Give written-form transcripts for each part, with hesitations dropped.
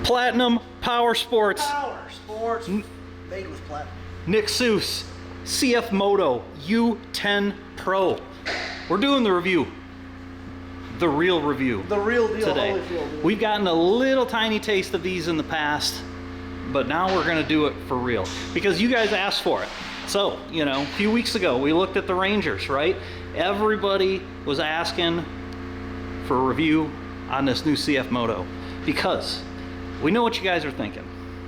Platinum Power Sports. Power Sports made with platinum. Nick Seuss, CF Moto U10 Pro. We're doing the review. The real review. The real deal. Today. We've gotten a little tiny taste of these in the past, but now we're gonna do it for real because you guys asked for it. So, you know, a few weeks ago we looked at the Rangers, right? Everybody was asking for a review on this new CF Moto because we know what you guys are thinking,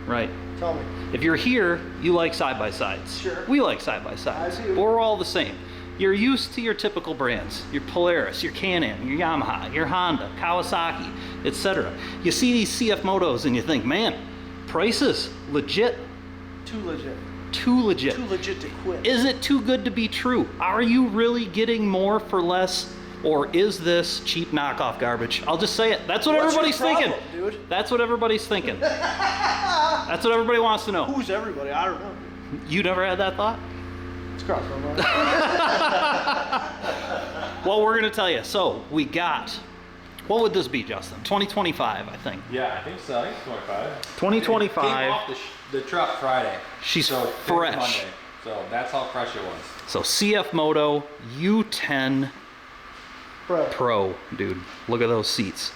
right? Tell me. If you're here, you like side-by-sides. Sure. We like side-by-sides. I do. But we're all the same. You're used to your typical brands, your Polaris, your Can-Am, your Yamaha, your Honda, Kawasaki, etc. You see these CF Motos and you think, man, prices, legit. Too legit. Too legit. Too legit to quit. Is it too good to be true? Are you really getting more for less? Or is this cheap knockoff garbage? I'll just say it. That's what everybody's thinking. Dude? That's what everybody's thinking. That's what everybody wants to know. Who's everybody? I don't know. You never had that thought? It's crossed my mind. Well, we're gonna tell you. So we got, what would this be, Justin? 2025, I think. Yeah, I think so. I think it's 25. 2025. Came off the truck Friday. She's so fresh. Monday. So that's how fresh it was. So CF Moto U10 Pro, dude. Look at those seats.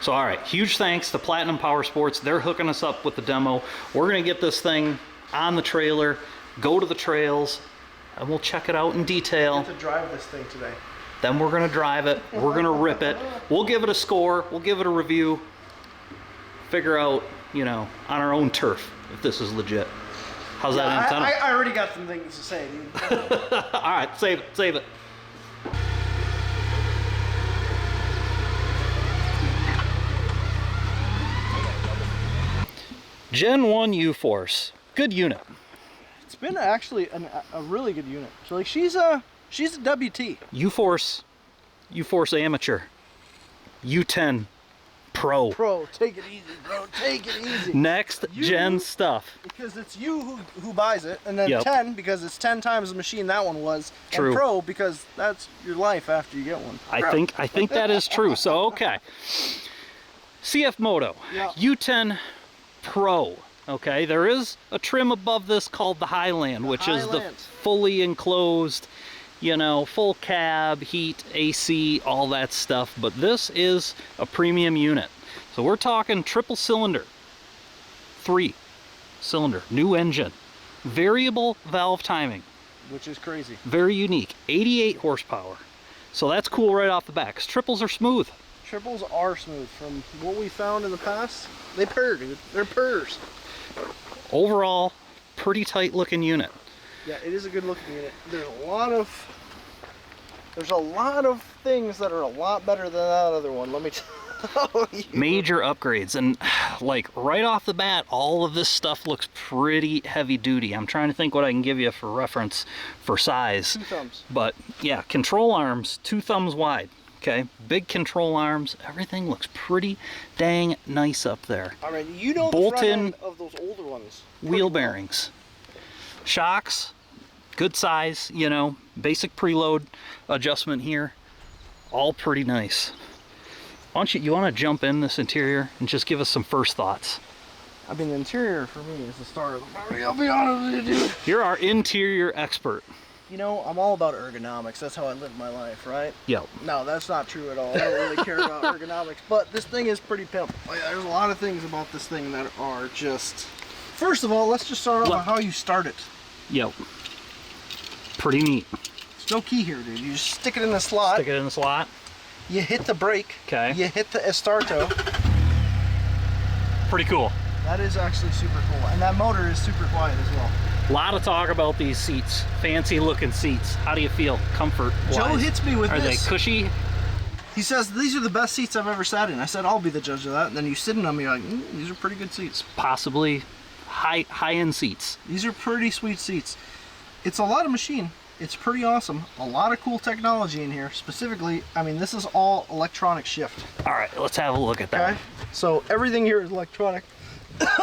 So all right, huge thanks to Platinum Power Sports. They're hooking us up with the demo. We're gonna get this thing on the trailer, go to the trails, and we'll check it out in detail. I get to drive this thing today. Then we're gonna drive it, we're gonna rip it. We'll give it a score, we'll give it a review, figure out, you know, on our own turf if this is legit. How's that antenna? I already got some things to say, dude. All right, save it, save it. Gen 1 UForce, good unit. It's been actually a really good unit. So like she's a WT. UForce Amateur, U10 Pro. Pro, take it easy, bro. Take it easy. Next gen stuff. Because it's you who buys it, and then Yep. 10 because it's 10 times the machine that one was. True. And Pro because that's your life after you get one. I think that is true. So okay. CF Moto, Yeah. U10 Pro. Okay, there is a trim above this called the Highland, which is the fully enclosed, you know, full cab, heat, AC, all that stuff. But this is a premium unit. So we're talking triple cylinder, 3-cylinder, new engine, variable valve timing. Which is crazy. Very unique, 88 horsepower. So that's cool right off the bat, 'cause triples are smooth. Triples are smooth. From what we found in the past, they purr, dude. They're purrs. Overall, pretty tight looking unit. Yeah, it is a good looking unit. There's a lot of things that are a lot better than that other one, let me tell you. Major upgrades, and like right off the bat, all of this stuff looks pretty heavy duty. I'm trying to think what I can give you for reference for size. 2 thumbs. But yeah, control arms, 2 thumbs wide. Okay, big control arms. Everything looks pretty dang nice up there. All right, you know the Bolt-in front end of those older ones. wheel bearings, shocks, good size. You know, basic preload adjustment here, all pretty nice. Why don't you want to jump in this interior and just give us some first thoughts? I mean, the interior for me is the star of the party. I'll be honest with you, dude. You're our interior expert. You know, I'm all about ergonomics. That's how I live my life, right? Yep. No, that's not true at all. I don't really care about ergonomics, but this thing is pretty pimp. Like, there's a lot of things about this thing that are just... First of all, let's just start off with how you start it. Yep. Pretty neat. There's no key here, dude. You just stick it in the slot. Stick it in the slot. You hit the brake. Okay. You hit the Estarto. Pretty cool. That is actually super cool. And that motor is super quiet as well. A lot of talk about these seats. Fancy looking seats. How do you feel comfort-wise? Joe hits me with this. Are they cushy? He says, these are the best seats I've ever sat in. I said, I'll be the judge of that. And then you sit in them, you're like, these are pretty good seats. Possibly high-end seats. These are pretty sweet seats. It's a lot of machine. It's pretty awesome. A lot of cool technology in here. Specifically, I mean, this is all electronic shift. All right, let's have a look at that. Okay? So everything here is electronic.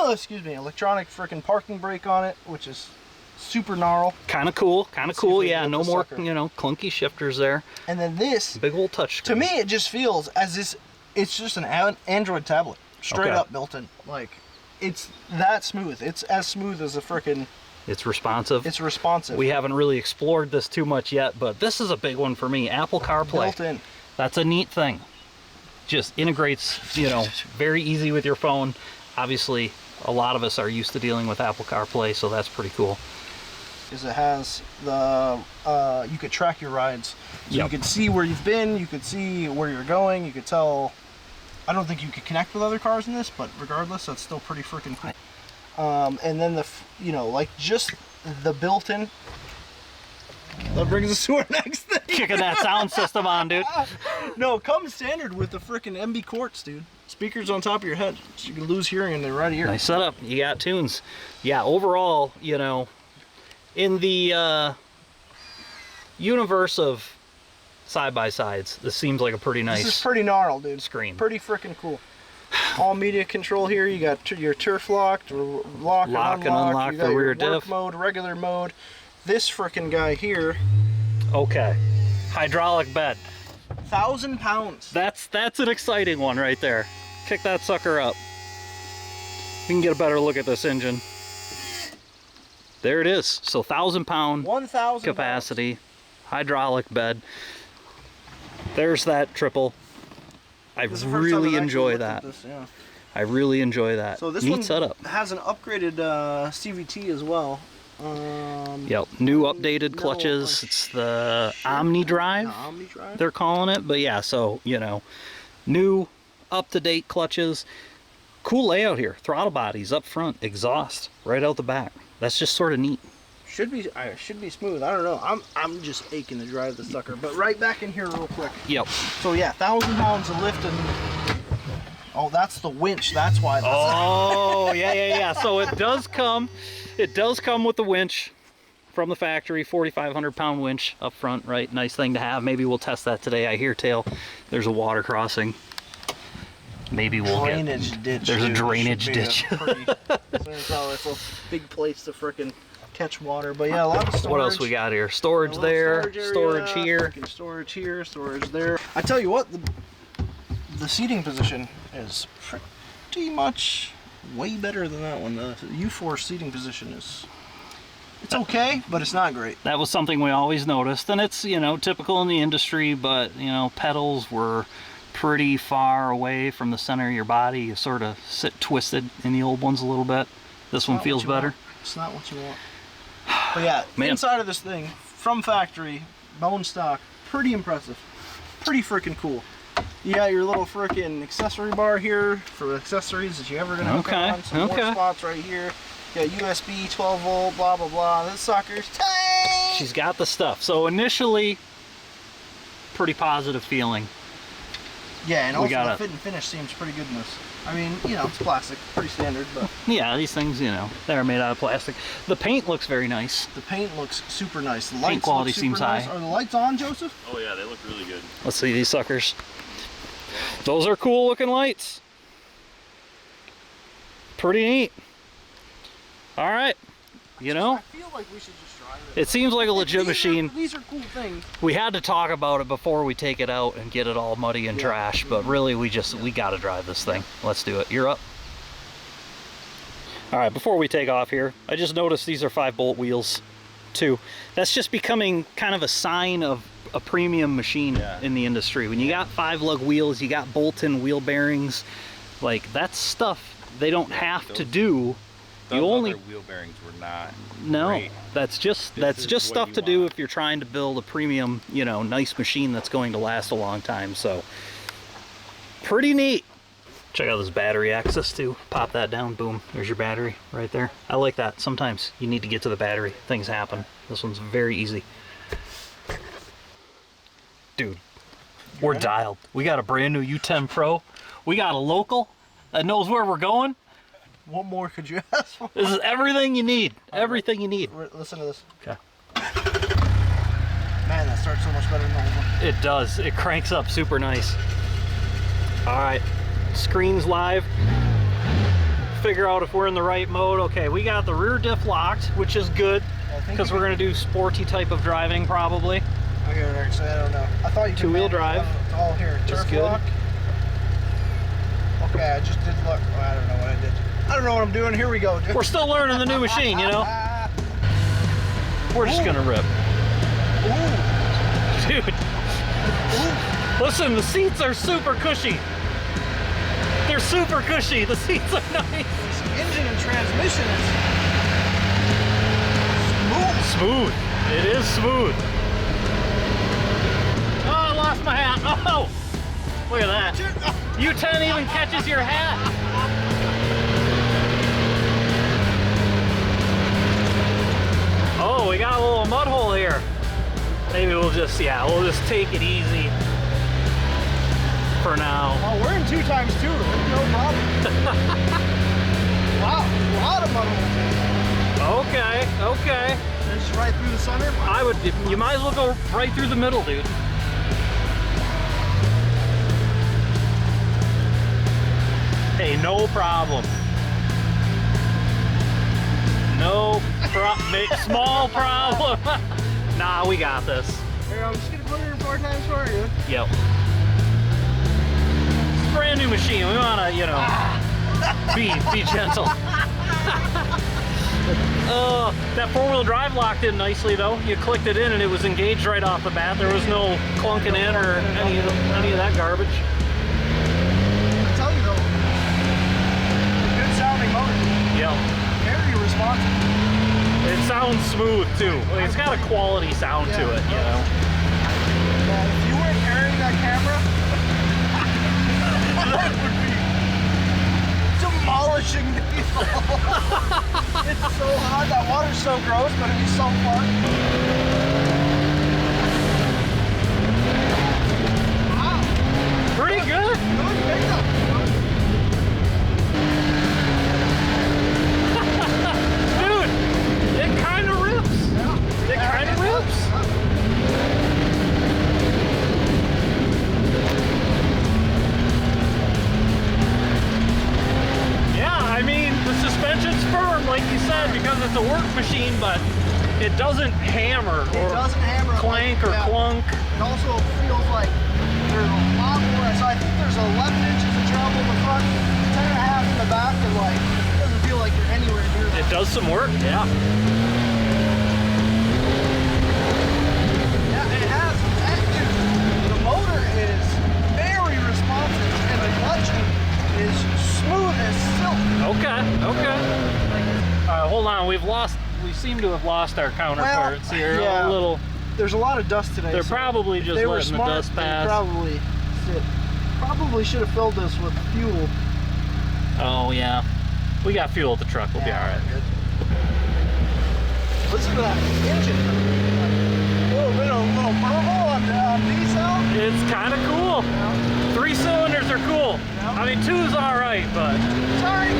Excuse me, electronic freaking parking brake on it, which is super gnarl. Kind of cool, yeah, no more, sucker. you know, clunky shifters there. And then this, big old touch screen. to me, it just feels as this, it's just an Android tablet. straight up built in. Like, it's that smooth. It's as smooth as a frickin'. It's responsive. It's responsive. We haven't really explored this too much yet, but this is a big one for me. Apple CarPlay. Built in. That's a neat thing. Just integrates, you know, very easy with your phone. Obviously, a lot of us are used to dealing with Apple CarPlay, so that's pretty cool. Is it has the you could track your rides, so Yep. you could see where you've been, you could see where you're going, you could tell. I don't think you could connect with other cars in this, but regardless, that's still pretty freaking cool. And then you know, like just the built-in. That brings us to our next thing. Kicking that sound system on, dude. No, comes standard with the freaking MB quartz, dude. Speakers on top of your head, so you can lose hearing in the right ear. Nice setup. You got tunes. Yeah, overall, you know, in the universe of side-by-sides, this seems like a pretty nice This is pretty gnarled, dude. screen. Pretty freaking cool. All media control here. You got your turf locked, lock and unlock. You got the your rear work diff mode, regular mode. This freaking guy here, Okay. Hydraulic bed. 1,000 pounds. That's an exciting one right there. Kick that sucker up. We can get a better look at this engine. There it is. So 1,000-pound 1,000 capacity, hydraulic bed. There's that triple. I This is the first time really I've enjoy actually looked that. at this, yeah. I really enjoy that. So this Neat one setup. has an upgraded CVT as well. Yep, new updated clutches. It's the Omni Drive, Omni Drive. they're calling it. But yeah, so, you know, new up-to-date clutches. Cool layout here. Throttle bodies up front, exhaust right out the back. That's just sort of neat. Should be smooth. I don't know. I'm just aching to drive the sucker. But right back in here real quick. Yep. So yeah, 1,000 pounds of lift and. Oh, that's the winch. That's why. That's Oh, yeah. So it does come with the winch from the factory, 4,500-pound winch up front, right? Nice thing to have. Maybe we'll test that today. I hear, Tail, there's a water crossing. Maybe we'll drainage ditch. There's a dude. drainage ditch. That's a big place to frickin' catch water. But yeah, a lot of storage. What else we got here? Storage there, storage here. Storage here, storage there. I tell you what, the seating position is pretty much way better than that one. The UForce seating position it's okay, but it's not great. That was something we always noticed, and it's, you know, typical in the industry, but, you know, pedals were pretty far away from the center of your body. You sort of sit twisted in the old ones a little bit. This one feels better. It's not what you want. But yeah, Man. Inside of this thing, from factory, bone stock, pretty impressive. Pretty freaking cool. You got your little freaking accessory bar here for accessories that you ever gonna hook on. Some more spots right here. You got USB, 12 volt, blah blah blah. This sucker's tight. She's got the stuff. So initially, pretty positive feeling. Yeah, and also the fit and finish seems pretty good in this. I mean, you know, it's plastic, pretty standard, but yeah, these things, you know, they're made out of plastic. The paint looks very nice. the paint looks super nice. The lights Paint quality look super seems nice. high. Are the lights on, Joseph? Oh yeah, they look really good. Let's see these suckers. Those are cool looking lights. Pretty neat. All right, you know, I feel like we should just drive it. it seems like a legit machine. These are cool things. We had to talk about it before we take it out and get it all muddy and trash, but really we gotta drive this thing. Let's do it. You're up. All right, before we take off here, I just noticed these are 5-bolt wheels too. That's just becoming kind of a sign of a premium machine in the industry. When you got 5-lug wheels, you got bolt-in wheel bearings, like that's stuff they don't have to do. Those You only other wheel bearings were not No, great. that's just stuff to do if you're trying to build a premium, you know, nice machine that's going to last a long time. So pretty neat. Check out this battery access too. Pop that down, boom, there's your battery right there. I like that. Sometimes you need to get to the battery, things happen. This one's very easy. Dude, we're dialed. We got a brand new U10 Pro. We got a local that knows where we're going. What more could you ask for? This is everything you need. Everything you need. Listen to this. Okay. Man, that starts so much better than the old one. It does. It cranks up super nice. All right, screen's live. Figure out if we're in the right mode. Okay, we got the rear diff locked, which is good because we're gonna do sporty type of driving probably. Okay, actually, I don't know. I thought you could Two-wheel drive. It's all here. Turf good. lock. Okay, I just did look. Well, I don't know what I did. I don't know what I'm doing. Here we go, dude. We're still learning the new machine, you know? We're just gonna rip. Ooh. Dude. Ooh. Listen, the seats are super cushy. They're super cushy. The seats are nice. This engine and transmission is smooth. Smooth. It is smooth. Oh, I lost my hat. Oh, look at that. U10 even catches your hat. Oh, we got a little mud hole here. Maybe we'll just, we'll just take it easy for now. Oh, we're in 2x2. No problem. Wow, a lot of mud holes. Okay, okay. Just right through the center. I would, you might as well go right through the middle, dude. Hey, no problem. No small problem. Nah, we got this. Here, I'm just gonna put it in 4 times for you. Yep. It's a brand new machine. We wanna, you know, be gentle. That 4-wheel drive locked in nicely though. You clicked it in and it was engaged right off the bat. There was no clunking in or any of that garbage. I tell you though, a good sounding motor. Yep. Very responsive. It sounds smooth too. It's got a quality sound to it, you know. If you weren't carrying that camera, that would be demolishing people. It's so hot. That water's so gross, but it'd be so fun. Wow. Pretty good. Good pickup. Dude, it kind of rips. Yeah. It kind of rips. Yeah, I mean, the suspension's firm, like you said, because it's a work machine, but it doesn't hammer or clank or clunk. It also feels like there's a lot more. So I think there's 11 inches of travel in the front, 10 and a half in the back, and like, it doesn't feel like you're anywhere near that. It does some work, yeah. Yeah, it has. The motor is very responsive, and the clutching is smooth as silk. Okay, okay. Hold on, we seem to have lost our counterparts here yeah. a little. There's a lot of dust today. They're so probably just they were letting smart, the dust pass. Probably should have filled this with fuel. Oh yeah, we got fuel at the truck. We'll be all right. Good. Listen to that engine. A little bit of purple on diesel. It's kind of cool. Yeah. 3 cylinders are cool. Yeah. I mean, 2's all right, but. Sorry.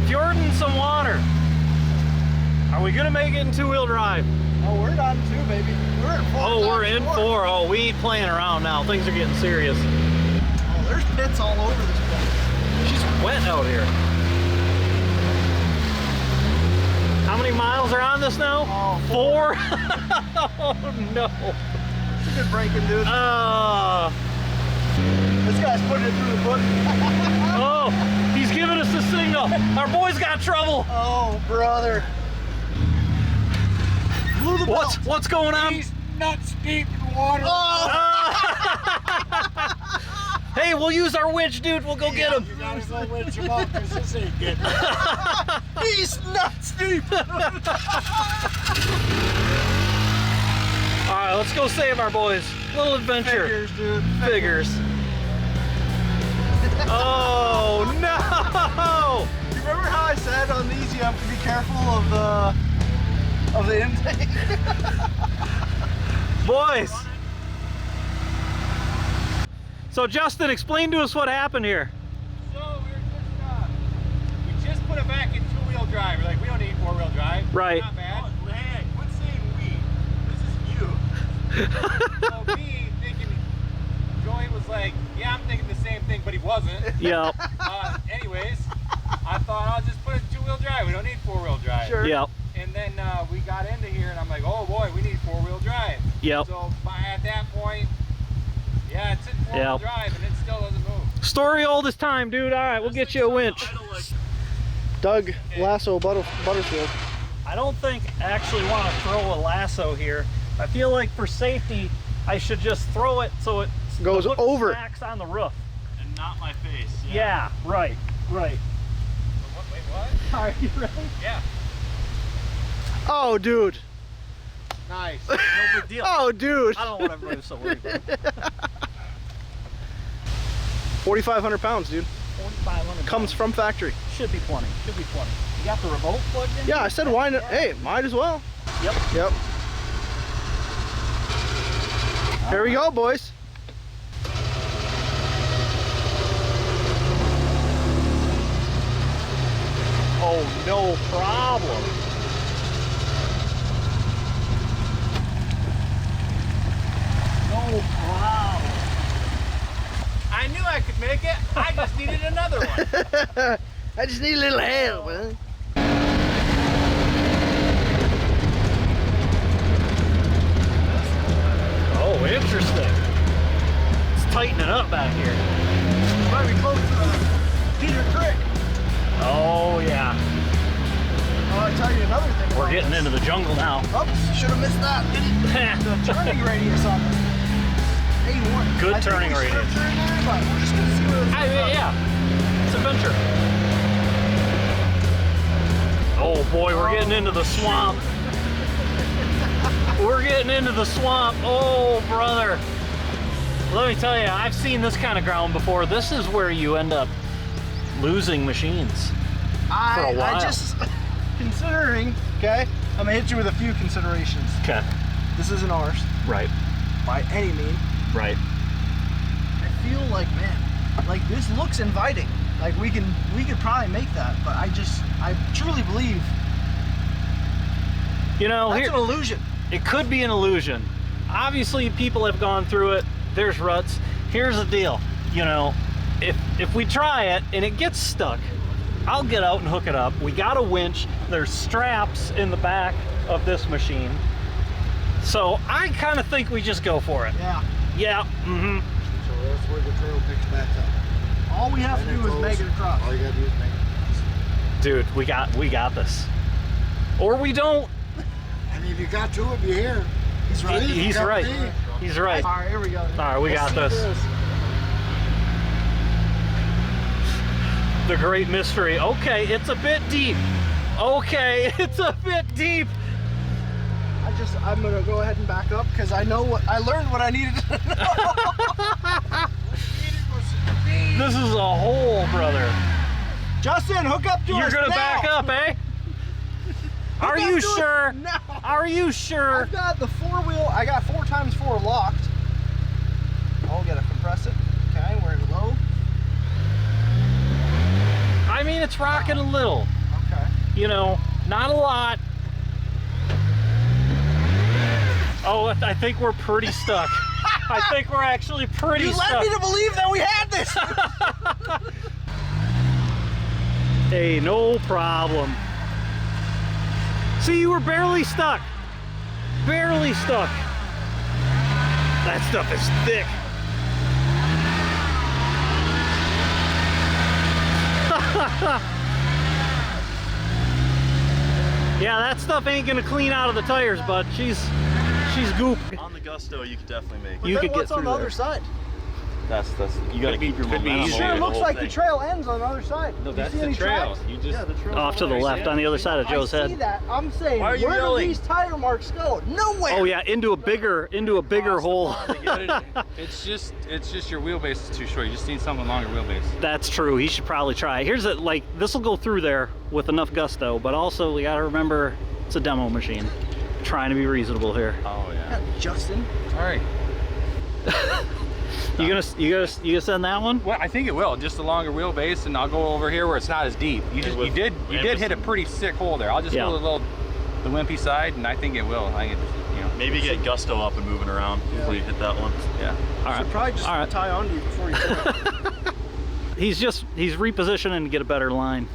Fjording some water. Are we gonna make it in 2-wheel drive? Oh, we're on 2, baby. We're in 4. Oh, we're in 4. Oh, we ain't playing around now. Things are getting serious. Oh, there's pits all over this place. She's wet out here. How many miles are on this now? Oh, 4? Oh no. It's a good braking, dude. This guy's putting it through the book. Oh, he's giving us the signal. Our boy's got trouble. Oh, brother. Blew the belt. What's going on? He's nuts deep in water. Oh. Hey, we'll use our winch, dude. We'll go get him. You gotta go winch him up because this ain't good. He's nuts deep. All right, let's go save our boys. Little adventure. Figures, dude. Figures. Oh no! You remember how I said on these you have to be careful of the intake? Boys. So Justin, explain to us what happened here. So we just put it back in 2-wheel drive. We're like, we don't need 4-wheel drive. Right. Not bad. Oh, hey, quit saying we. This is you. So me thinking, Joey was like, yeah, I'm thinking the same thing, but he wasn't. Yep. Anyways, I thought I'll just put it in 2-wheel drive. We don't need 4-wheel drive. Sure. Yep. And then we got into here, and I'm like, oh boy, we need 4-wheel drive. Yep. So at that point, yeah, it's in 4-wheel drive, and it still doesn't move. Story old as time, dude. All right, we'll get you a winch. Doug Lasso Butterfield. I don't think I actually want to throw a lasso here. I feel like for safety, I should just throw it so it Goes over. smacks on the roof. And not my face. Yeah, right. Wait, what? Are you ready? Yeah. Oh, dude. Nice. No big deal. Oh, dude. I don't want everybody so worried about it. 4,500 pounds, dude. 4,500. Comes from factory. Should be plenty. Should be plenty. You got the remote plugged in? Yeah, I said why not? Hey, might as well. Yep. Yep. Here we go, boys. Oh, no problem. No problem. I knew I could make it. I just needed another one. I just need a little help, man. Oh, interesting. It's tightening up back here. Might be close to Peter Creek. Oh, yeah. I'll tell you another thing. We're getting into the jungle now. Oops, should have missed that. The turning radius on the 81. Good turning radius. But we're just gonna see where this Yeah, it's adventure. Oh boy, we're getting into the swamp. We're getting into the swamp. Oh, brother. Let me tell you, I've seen this kind of ground before. This is where you end up losing machines for a while. I just, considering, okay, I'm gonna hit you with a few considerations. Okay. This isn't ours, Right. by any means. Right. I feel like, man, like this looks inviting. Like we could probably make that, but I truly believe You know, that's an illusion. it could be an illusion. Obviously, people have gone through it. There's ruts. Here's the deal. You know, if we try it and it gets stuck, I'll get out and hook it up. We got a winch. There's straps in the back of this machine. So I kind of think we just go for it. Yeah. Yeah. Mm-hmm. So that's where the trail picks back up. All we have to do is make it across. All you gotta do is make it across. Dude, we got this. Or we don't. I mean, if you got to it, you're here. He's right. He's right. He's right. All right, here we go. All right, we got this. The great mystery. Okay, it's a bit deep. Okay, it's a bit deep. I'm gonna go ahead and back up because I learned what I needed to know. This is a hole, brother. Justin, hook up to us. You're gonna now. back up, eh? Are Hook up you to us sure? now. Are you sure? I've got the 4-wheel. I got 4x4 locked. I'll get to compress it. Okay, we're in low. I mean, it's rocking a little. Okay. You know, not a lot. Oh, I think we're pretty stuck. I think we're actually pretty You stuck. led me to believe that we had this. Hey, no problem. See, you were barely stuck. Barely stuck. That stuff is thick. Yeah, that stuff ain't gonna clean out of the tires, bud. She's goop. On the gusto, you could definitely make it. You Then could get what's on through the there. other side? That's you gotta keep your momentum. Sure, it looks like the trail ends on the other side. No, Do that's you see the any trail. tracks? You just Yeah, the trail. Off to the left, on the other side of Joe's I see head. that. I'm saying, Why are you where yelling? do these tire marks go? Nowhere. Oh yeah, into a bigger hole. it's just your wheelbase is too short. You just need something longer wheelbase. That's true. He should probably try. Here's a this will go through there with enough gusto, but also we gotta remember it's a demo machine. Trying to be reasonable here. Oh yeah. Justin. All right. You gonna send that one? Well, I think it will. Just a longer wheelbase, and I'll go over here where it's not as deep. You did hit a pretty sick hole there. I'll just go to the wimpy side, and I think it will. I think it, Maybe get gusto up and moving around before you hit that one. Yeah. All right. Should probably just All right. tie onto you before you do it. He's repositioning to get a better line.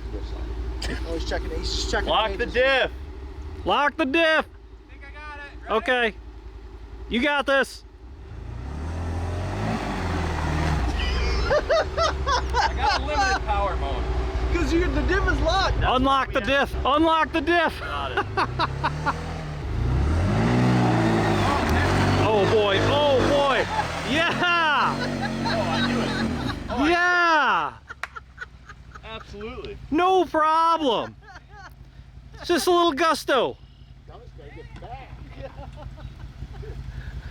Oh, he's checking. He's just checking. Lock the diff. Lock the diff. I think I got it. Ready? Okay. You got this. I got a limited power mode. Because the diff is locked. Unlock the diff. Unlock the diff. Got it. Oh boy. Oh boy. Yeah. Oh, I knew it. Yeah. Absolutely. No problem. It's just a little gusto. Now it's gotta get back.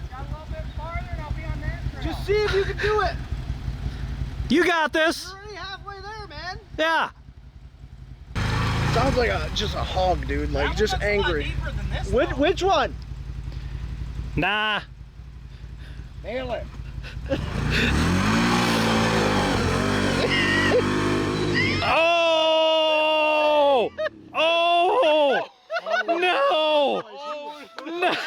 Got a little bit farther and I'll be on that trail. Just see if you can do it. You got this. You're already halfway there, man. Yeah. Sounds like just a hog, dude. Like, That just one's a lot angry. deeper than this, Which, though. which one? Nah. Nail it. Oh! Oh! No! No!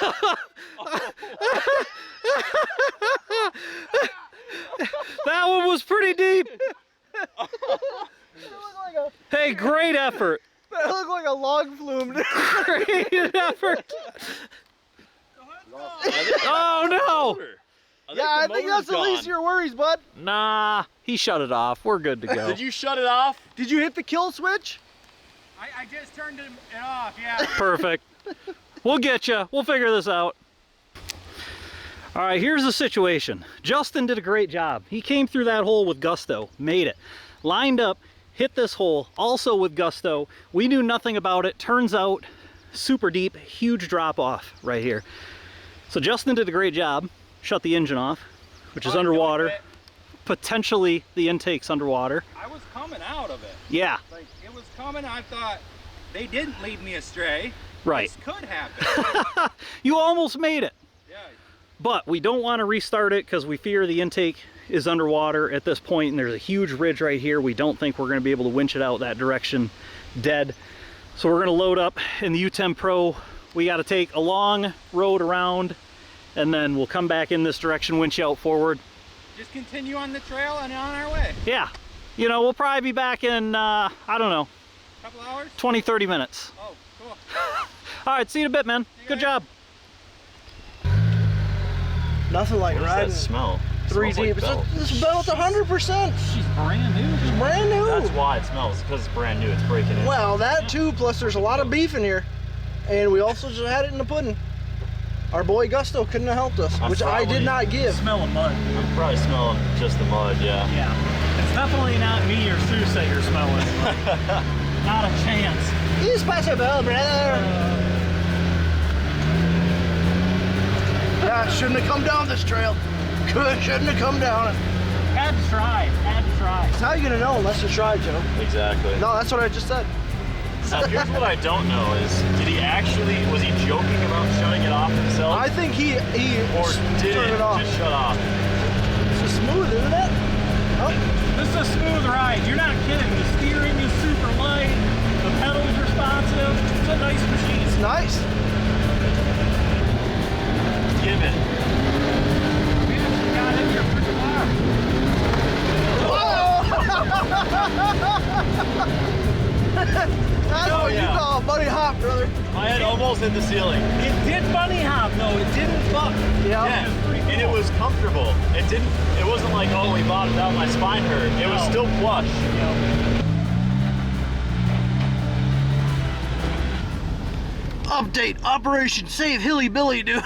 That one was pretty deep. Hey, great effort. That looked like a log flume, dude. Great effort. Oh no! Yeah, I think that's the least of your worries, bud. Nah, he shut it off. We're good to go. Did you shut it off? Did you hit the kill switch? I just turned it off, yeah. Perfect. We'll get you. We'll figure this out. All right, here's the situation. Justin did a great job. He came through that hole with gusto, made it. Lined up, hit this hole, also with gusto. We knew nothing about it. Turns out, super deep, huge drop off right here. So Justin did a great job. Shut the engine off, which is underwater. Potentially the intake's underwater. I was coming out of it. Yeah. Like, it was coming, I thought, they didn't lead me astray. Right. This could happen. You almost made it. Yeah. But we don't want to restart it because we fear the intake is underwater at this point, and there's a huge ridge right here. We don't think we're going to be able to winch it out that direction dead. So we're going to load up in the U10 Pro. We got to take a long road around, and then we'll come back in this direction, winch out forward. Just continue on the trail and on our way. Yeah. You know, we'll probably be back in, I don't know, Couple hours? 20, 30 minutes. Oh, cool. All right, see you in a bit, man. Good job. Nothing like What does riding that smell? three Smells like deep. belt. This belt's 100%. She's brand new. It's brand new. That's why it smells, because it's brand new. It's breaking in. Well, that too, plus there's a lot of beef in here. And we also just had it in the pudding. Our boy Gusto couldn't have helped us, which I did not give. Smelling mud. I'm probably smelling just the mud, yeah. Yeah. It's definitely not me or Seuss that you're smelling. Not a chance. He's possible, brother. Yeah, shouldn't have come down this trail. Shouldn't have come down it. Had to try. Had to try. How are you gonna know unless you try, Joe? Exactly. No, that's what I just said. Now, here's what I don't know is, was he joking about shutting it off himself? I think he or did turned it it off. just shut off? It's just smooth, isn't it? Oh, This is a smooth ride. You're not kidding. The steering is super light. The pedal's responsive. It's a nice machine. it's nice. Give it. We actually got in here pretty far. That's Oh, what you yeah. call a bunny hop, brother. My head almost hit the ceiling. It did bunny hop, though. It didn't buck. Yeah, and it was comfortable. It wasn't like, oh, we bottomed out, my spine hurt. It was still plush. Update, Operation Save Hilly Billy, dude.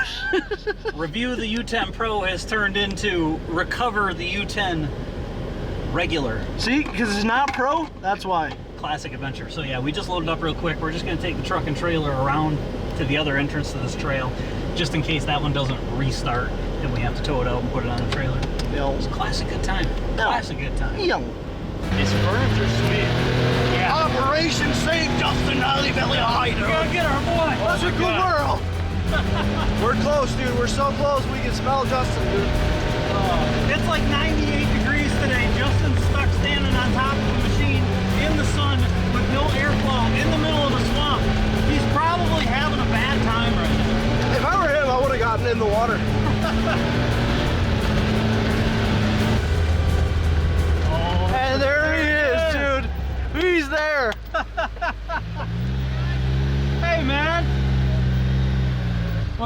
Review the U10 Pro has turned into recover the U10 regular See, because it's not pro, that's why. classic adventure. So yeah, we just loaded up real quick. We're just going to take the truck and trailer around to the other entrance to this trail, just in case that one doesn't restart and we have to tow it out and put it on the trailer. It's a classic good time. Classic good time. These ferns are sweet. Yeah. Operation Save Justin Hilly Billy Hider. We gotta get our boy. That's a good girl. We're close, dude. We're so close. We can smell Justin, dude. It's like 98 degrees today. Justin's stuck standing on top of the machine in the sun with no airflow in the middle of the swamp. He's probably having a bad time right now. If I were him, I would have gotten in the water. And there he is, dude. He's there. Hey man,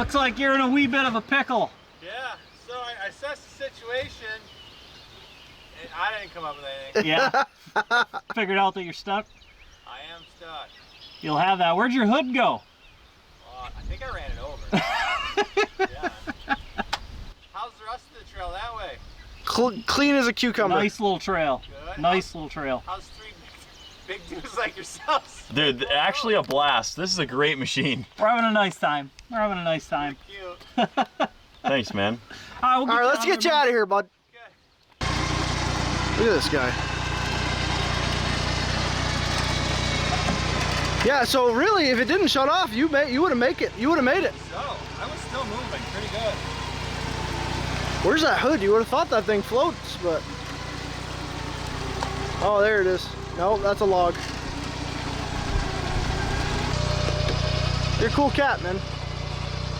Looks like you're in a wee bit of a pickle. Yeah, so I assessed the situation, and I didn't come up with anything. Yeah. Figured out that you're stuck. I am stuck. You'll have that. Where'd your hood go? I think I ran it over. Yeah. How's the rest of the trail that way? Clean as a cucumber. Nice little trail. Good. Nice little trail. How's three big dudes like yourselves? Dude, actually a blast. This is a great machine. We're having a nice time. We're having a nice time. Cute. Thanks, man. All right, let's get you out of here, bud. Okay. Look at this guy. Yeah, so really, if it didn't shut off, you would have made it. You would have made it. So, I was still moving pretty good. Where's that hood? You would have thought that thing floats, but... Oh, there it is. No, that's a log. You're a cool cat, man.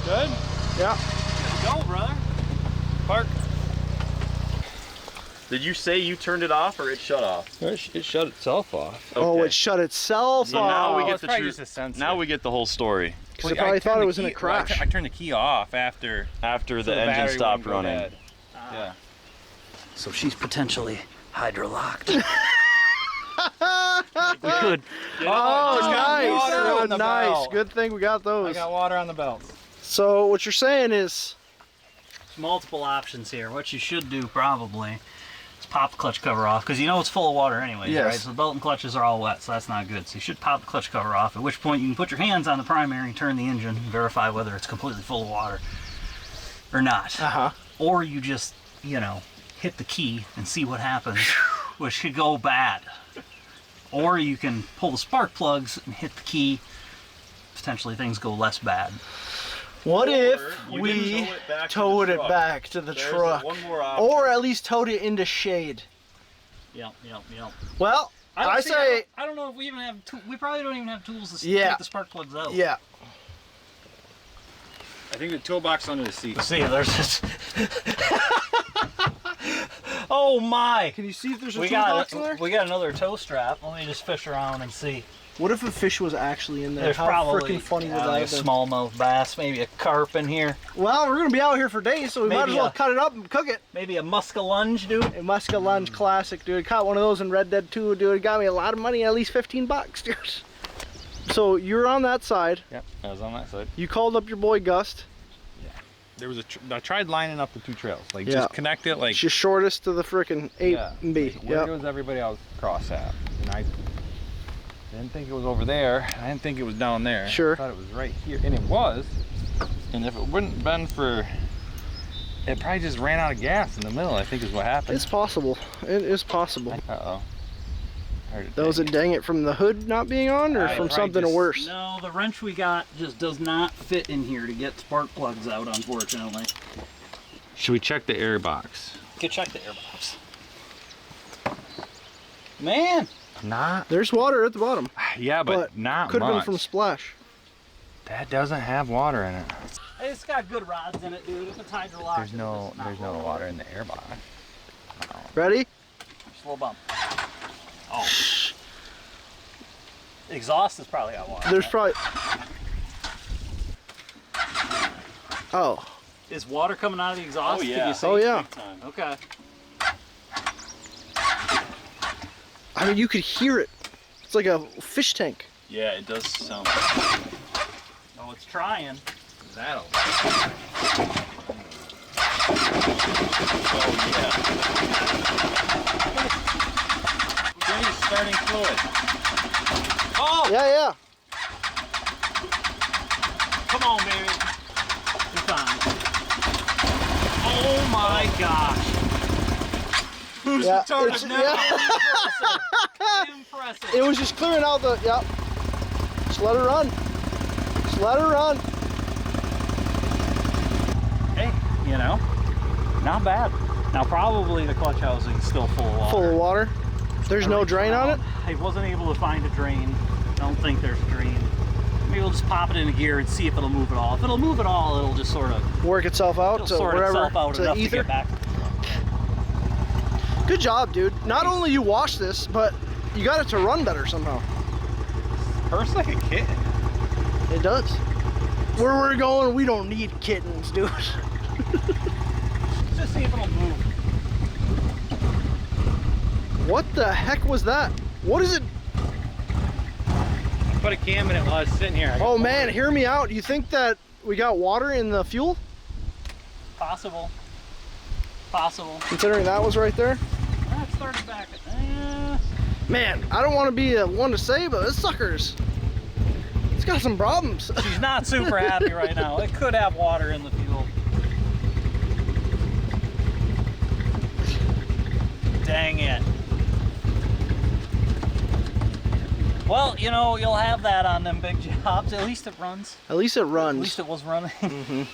Good? Yeah. Go, brother. Park. Did you say you turned it off or it shut off? It shut itself off. Oh, Okay. it shut itself So now we off. get it's the probably truth. just a sensor. Now we get the whole story. Because they probably thought it was in a crash. I turned the key off after After the battery engine stopped wouldn't go running. dead. Yeah. So she's potentially hydrolocked. We could. Oh, nice. water Oh, on the nice. belt. Good thing we got I those. got water on the belts. So what you're saying is, There's multiple options here. What you should do probably is pop the clutch cover off, because you know it's full of water anyways, Yes. right? So the belt and clutches are all wet, so that's not good. So you should pop the clutch cover off, at which point you can put your hands on the primary, turn the engine, verify whether it's completely full of water or not. Or you just, you know, hit the key and see what happens, which could go bad. Or you can pull the spark plugs and hit the key. Potentially things go less bad. what if you we didn't tow towed it it back back to the There's truck? one more option. Or at least towed it into shade? Yep. Well, I say, I don't know if we even have. We probably don't even have tools to Yeah. take the spark plugs out. yeah. I think the toolbox under the seat. See, there's this. Oh my! Can you see if there's a We toolbox in there? got another tow strap. Let me just fish around and see. What if a fish was actually in there? There's How probably freaking funny would like that a have been? smallmouth bass, maybe a carp in here, Well, we're gonna be out here for days, so we might Maybe as well a- cut it up and cook it. maybe a muskellunge, dude. A Muskellunge classic, dude. Caught one of those in Red Dead 2, dude. It got me a lot of money, at least 15 bucks, dude. So you're on that side. Yep, I was on that side. You called up your boy Gust. There was I tried lining up the two trails, like Yeah. just connect it, like It's your shortest to the frickin' A yeah, and B. like, where Yep. goes everybody else cross at? And I didn't think it was over there. I didn't think it was down there. Sure. I thought it was right here, and it was. And if it wouldn't been for, it probably just ran out of gas in the middle. I think is what happened. It's possible. It is possible. Uh-oh. Heard it That was a ding. dang it from the hood not being on, or I from probably something just- worse? No, the wrench we got just does not fit in here to get spark plugs out, unfortunately. Should we check the air box? Go check the airbox. Man, Not. There's water at the bottom, Yeah, but not could have much. been from splash. That doesn't have water in it. it's got good rods in it, dude. If it's hydrolocked, There's no water in the air box. Ready? Just a little bump. Oh. The exhaust has probably got water. There's in it. probably. Oh. Is water coming out of the exhaust? Oh, Could yeah. you see? Oh yeah. Big time. Okay. I mean, you could hear it. It's like a fish tank. Yeah, it does sound. Oh, it's trying. That'll. Oh yeah. Jenny's starting fluid. Oh, Yeah, yeah. come on, baby. You're fine. Oh my gosh. Yeah, it's- yeah. Impressive. It was just clearing out the. Yep. Just let her run. Just let her run. Hey, you know, not bad. Now probably the clutch housing is still full of water. Full of water. There's no drain on it. I wasn't able to find a drain. Don't think there's a drain. Maybe we'll just pop it into gear and see if it'll move at all. If it'll move at all, it'll just sort of Work itself out it'll to sort wherever. itself out To enough to ether. get back. Good job, dude. Not only you washed this, but you got it to run better somehow. Purse like a kitten. It does. Where we're going, we don't need kittens, dude. Let's just see if it'll move. What the heck was that? What is it? Put a cam in it while I was sitting here. Oh man, hear me out. You think that we got water in the fuel? Possible. Possible. Considering that was right there? That started back at Man, I don't want to be the one to say, but this sucker's, it's got some problems. she's not super happy right now. It could have water in the fuel. Dang it. Well, you know, you'll have that on them big jobs. At least it runs. At least it runs. At least it was running.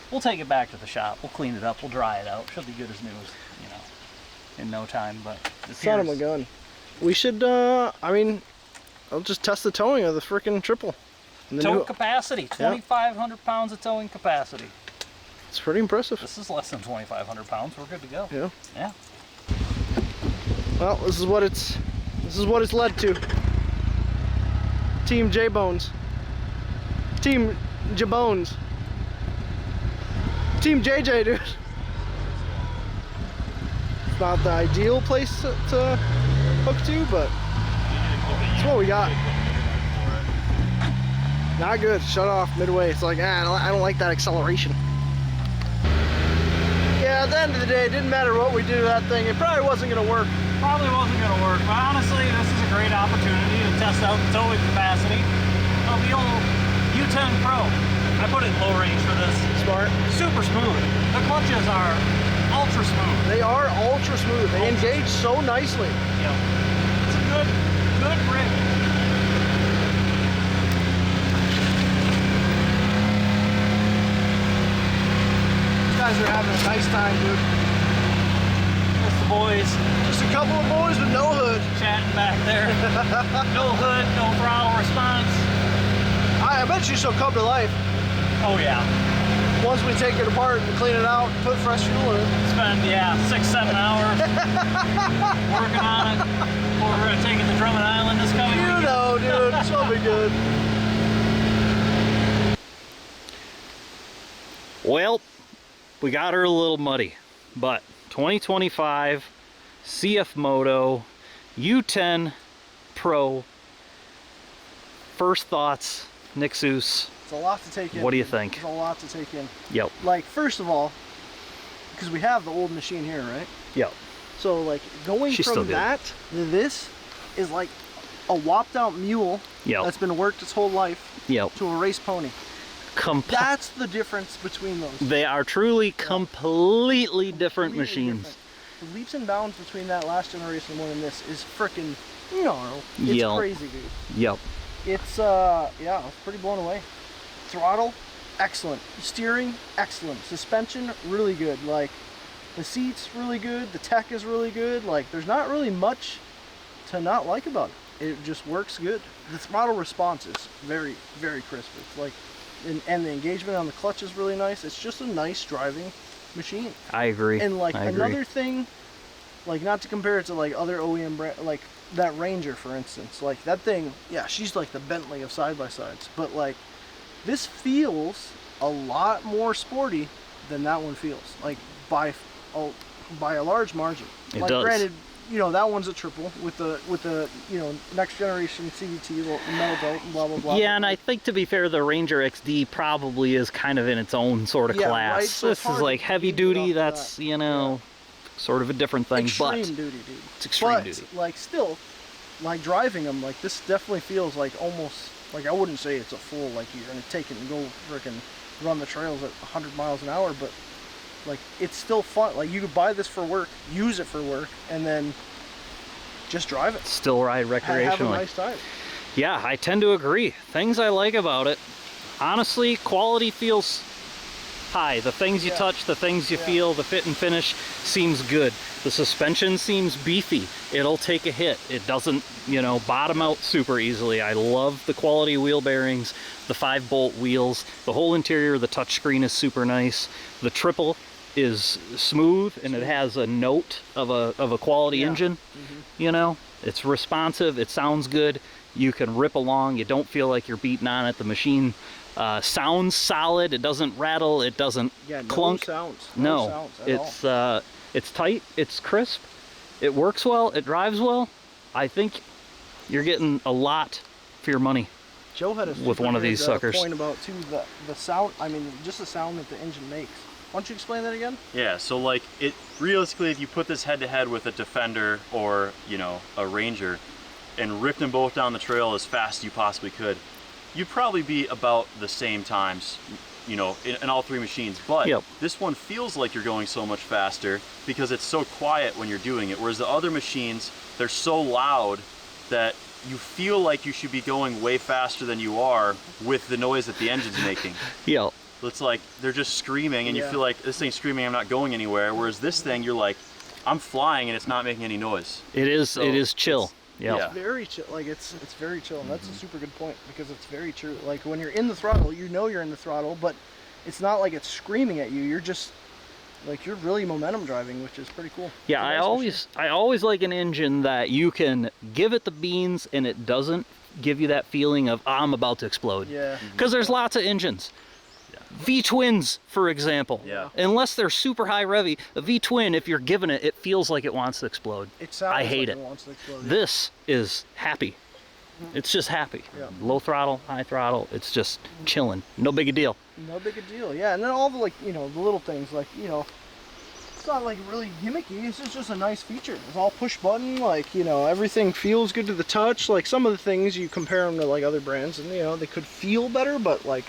We'll take it back to the shop. We'll clean it up. We'll dry it out. Should be good as new as, you know, in no time. But Son of a gun. We should, I mean, I'll just test the towing of the freaking triple. And the towing capacity, 2,500 pounds of towing capacity. It's pretty impressive. This is less than 2,500 pounds. We're good to go. Yeah. Yeah. Well, this is what it's led to. Team J Bones. Team J Bones. Team JJ, dude. It's not the ideal place to hook to, but it's what we got. Not good. Shut off midway. It's like, I don't like that acceleration. Yeah, at the end of the day, it didn't matter what we did to that thing. It probably wasn't going to work. Probably wasn't going to work, but honestly, this is a great opportunity to test out the towing capacity of the old U10 Pro. I put it in low range for this. Smart. Super smooth. The clutches are ultra smooth. They are ultra smooth. They engage so nicely. Yep. It's a good rig. These guys are having a nice time, dude. That's the boys. Just a couple of boys with no hood. Chatting back there. No hood, no throttle response. I bet you she'll come to life. Oh yeah. Once we take it apart and clean it out, put fresh fuel in it. Spend 6-7 hours working on it before we're gonna take it to Drummond Island this coming week. You know, dude, she'll be good. Well, we got her a little muddy, but 2025 CF Moto U10 Pro. First thoughts, Nick Seuss. It's a lot to take in. What do you think? It's a lot to take in. Yep. Like, first of all, because we have the old machine here, right? Yep. So, like, going She's still from good. that to this is like a whopped out mule that's been worked its whole life to a race pony. That's the difference between those. They are truly completely different machines. Different. The leaps and bounds between that last generation one and this is freaking gnarly. It's crazy, dude. Yep. It's I was pretty blown away. Throttle, excellent. Steering, excellent. Suspension, really good. Like, the seats, really good. The tech is really good. Like, there's not really much to not like about it. It just works good. The throttle response is very, very crisp. It's like, and the engagement on the clutch is really nice. It's just a nice driving machine. I agree. And like another thing, like, not to compare it to like other OEM brand, like that Ranger for instance, like that thing, yeah, she's like the Bentley of side-by-sides, but like this feels a lot more sporty than that one feels, like by a large margin. It like, does. Granted, you know, that one's a triple with the you know, next generation CVT metal belt and blah blah blah. Yeah, and I think, to be fair, the Ranger XD probably is kind of in its own sort of class. Right? So this is like heavy duty. That's that. you know, sort of a different thing. Extreme but duty, dude. it's extreme but, duty. Like, still, like driving them, like this definitely feels like almost like, I wouldn't say it's a full, like you're gonna take it and go frickin' run the trails at 100 miles an hour, but like it's still fun. Like, you could buy this for work, use it for work, and then just drive it. Still ride recreationally. Have a nice time. Yeah, I tend to agree. Things I like about it, honestly, quality feels high. The things you touch, the things you feel, the fit and finish seems good. The suspension seems beefy. It'll take a hit. It doesn't, you know, bottom out super easily. I love the quality wheel bearings, the 5-bolt wheels. The whole interior of the touchscreen is super nice. The triple is smooth, and it has a note of a quality engine. You know, it's responsive, it sounds good. You can rip along. You don't feel like you're beating on it. The machine sounds solid. It doesn't rattle. It doesn't clunk. Sounds. No, sounds at all. It's tight. It's crisp. It works well. It drives well. I think you're getting a lot for your money. Joe had a with one of these suckers. Point about too the sound. I mean, just the sound that the engine makes. Why don't you explain that again? Yeah, so like it realistically, if you put this head to head with a Defender or, you know, a Ranger and ripped them both down the trail as fast as you possibly could, you'd probably be about the same times, you know, in all three machines. But this one feels like you're going so much faster because it's so quiet when you're doing it, whereas the other machines, they're so loud that you feel like you should be going way faster than you are with the noise that the engine's making. Yeah. It's like they're just screaming and you feel like this thing's screaming, I'm not going anywhere, whereas this thing, you're like, I'm flying and it's not making any noise. It is chill. Yeah. It's very chill. Like it's very chill, and that's a super good point because it's very true. Like when you're in the throttle, you know you're in the throttle, but it's not like it's screaming at you. You're just like you're really momentum driving, which is pretty cool. Yeah, I always like an engine that you can give it the beans and it doesn't give you that feeling of I'm about to explode. Yeah. Because there's lots of engines. V-twins, for example. Yeah. Unless they're super high revvy, a V-twin, if you're giving it, it feels like it wants to explode. It sounds I hate like it. Wants to explode. This is happy. It's just happy. Yeah. Low throttle, high throttle. It's just chilling. No big a deal. No big a deal. Yeah, and then all the like the little things like it's not like really gimmicky. It's just a nice feature. It's all push button. Like everything feels good to the touch. Like some of the things you compare them to like other brands, and they could feel better, but like.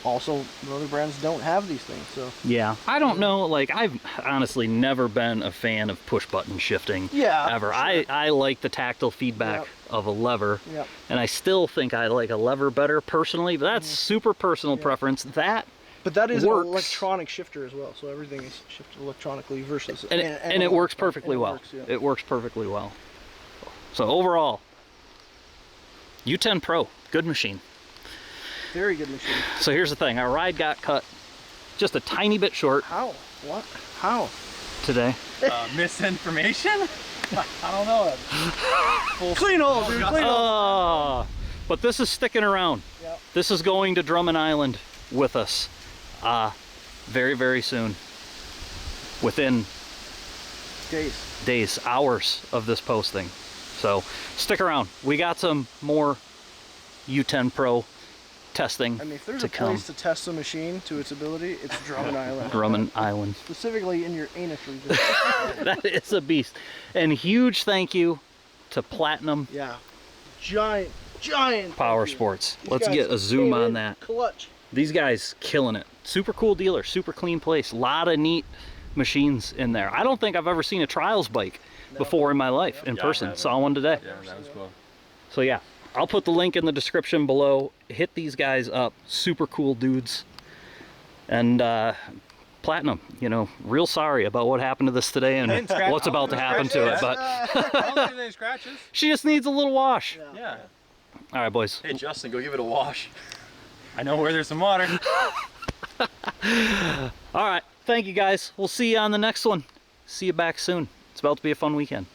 Also, the other brands don't have these things, so. Yeah, I don't know, like, I've honestly never been a fan of push-button shifting, ever. Sure. I like the tactile feedback of a lever, and I still think I like a lever better personally, but that's super personal preference. But that is works. An electronic shifter as well, so everything is shifted electronically versus... And it works perfectly well. It works perfectly well. So overall, U10 Pro, good machine. Very good machine. So here's the thing, our ride got cut just a tiny bit short. How? What? How? Today. Misinformation? I don't know. Clean hole, dude, clean hole. But this is sticking around. Yep. This is going to Drummond Island with us very, very soon. Within days, hours of this posting. So stick around. We got some more U10 Pro testing. I mean, if there's a place to test a machine to its ability, it's Drummond Island. Drummond Island. Specifically in your anus region. That is a beast. And huge thank you to Platinum. Yeah. Giant Power Sports. Let's get a zoom on that. Clutch. These guys killing it. Super cool dealer, super clean place. A lot of neat machines in there. I don't think I've ever seen a trials bike before in my life in person. Saw one today. Yeah, that was cool. So yeah. I'll put the link in the description below. Hit these guys up. Super cool dudes. And Platinum, real sorry about what happened to this today and what's about to happen to it. But I don't see any scratches. She just needs a little wash. Yeah. All right, boys. Hey, Justin, go give it a wash. I know where there's some water. All right. Thank you, guys. We'll see you on the next one. See you back soon. It's about to be a fun weekend.